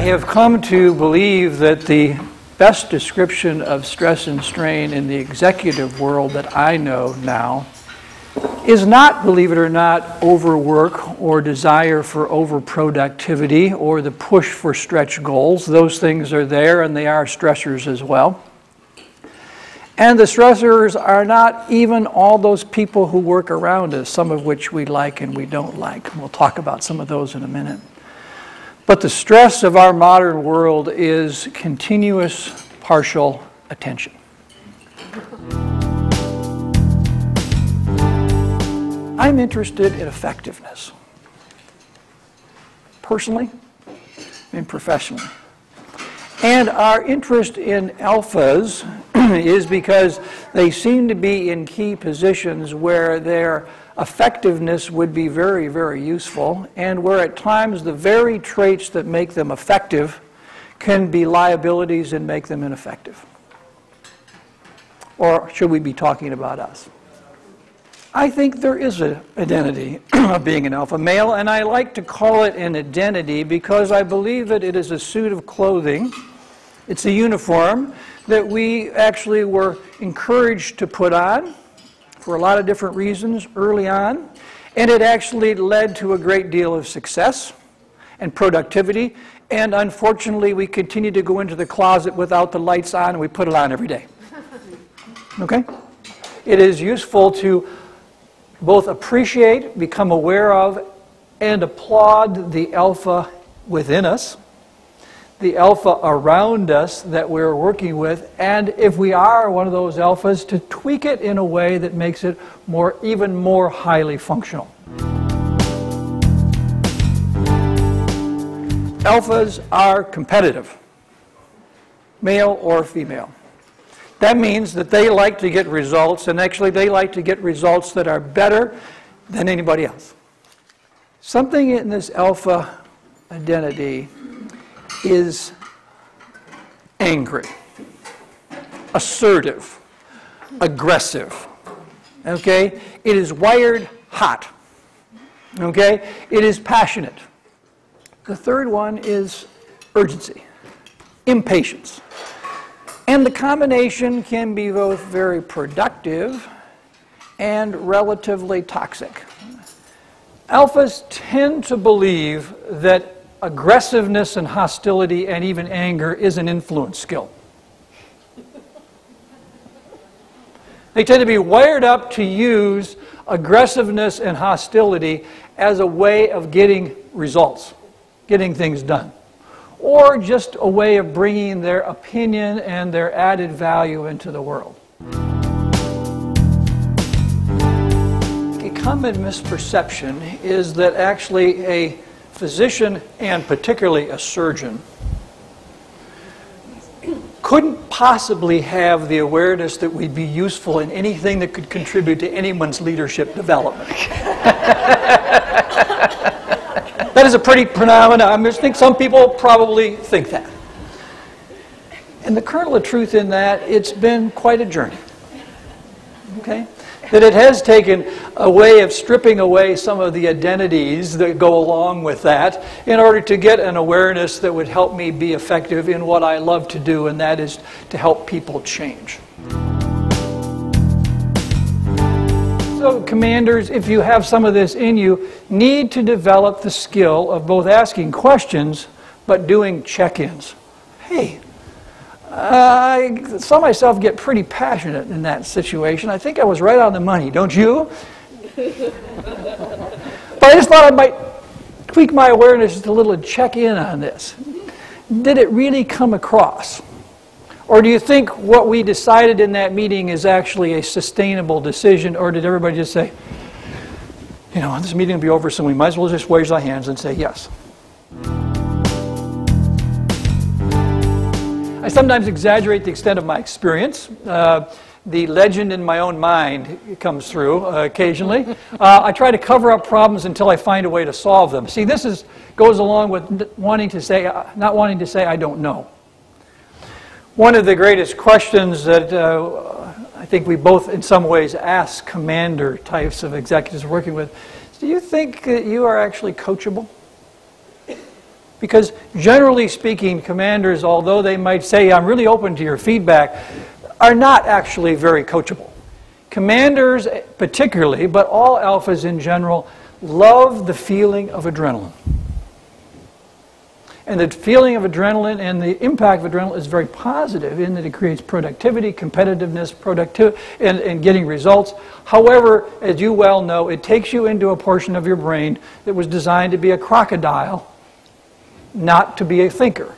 have come to believe that the best description of stress and strain in the executive world that I know now is not, believe it or not, overwork or desire for overproductivity or the push for stretch goals. Those things are there and they are stressors as well. And the stressors are not even all those people who work around us, some of which we like and we don't like. We'll talk about some of those in a minute. But the stress of our modern world is continuous partial attention. I'm interested in effectiveness, personally and professionally. And our interest in alphas is because they seem to be in key positions where their effectiveness would be very, very useful, and where at times the very traits that make them effective can be liabilities and make them ineffective. Or should we be talking about us? I think there is an identity of being an alpha male, and I like to call it an identity because I believe that it is a suit of clothing. It's a uniform that we actually were encouraged to put on for a lot of different reasons early on, and it actually led to a great deal of success and productivity, and unfortunately we continue to go into the closet without the lights on, and we put it on every day. Okay? It is useful to both appreciate, become aware of, and applaud the alpha within us, the alpha around us that we're working with, and if we are one of those alphas, to tweak it in a way that makes it even more highly functional. Alphas are competitive, male or female. That means that they like to get results, and actually they like to get results that are better than anybody else. Something in this alpha identity is angry, assertive, aggressive. Okay? It is wired hot. Okay? It is passionate. The third one is urgency, impatience. And the combination can be both very productive and relatively toxic. Alphas tend to believe that aggressiveness and hostility and even anger is an influence skill. They tend to be wired up to use aggressiveness and hostility as a way of getting results, getting things done, or just a way of bringing their opinion and their added value into the world. A common misperception is that actually a physician, and particularly a surgeon, couldn't possibly have the awareness that we'd be useful in anything that could contribute to anyone's leadership development. That is a pretty phenomenon. I think some people probably think that. And the kernel of truth in that, it's been quite a journey. Okay? That it has taken a way of stripping away some of the identities that go along with that in order to get an awareness that would help me be effective in what I love to do, and that is to help people change. So commanders, if you have some of this in you, need to develop the skill of both asking questions but doing check-ins. Hey, I saw myself get pretty passionate in that situation. I think I was right on the money, don't you? But I just thought I might tweak my awareness just a little and check in on this. Did it really come across? Or do you think what we decided in that meeting is actually a sustainable decision, or did everybody just say, you know, this meeting will be over, so we might as well just raise our hands and say yes? I sometimes exaggerate the extent of my experience. The legend in my own mind comes through occasionally. I try to cover up problems until I find a way to solve them. See, this goes along with not wanting to say I don't know. One of the greatest questions that I think we both in some ways ask commander types of executives working with is, do you think that you are actually coachable? Because generally speaking, commanders, although they might say, I'm really open to your feedback, are not actually very coachable. Commanders particularly, but all alphas in general, love the feeling of adrenaline. And the feeling of adrenaline and the impact of adrenaline is very positive in that it creates productivity, competitiveness, and getting results. However, as you well know, it takes you into a portion of your brain that was designed to be a crocodile, not to be a thinker.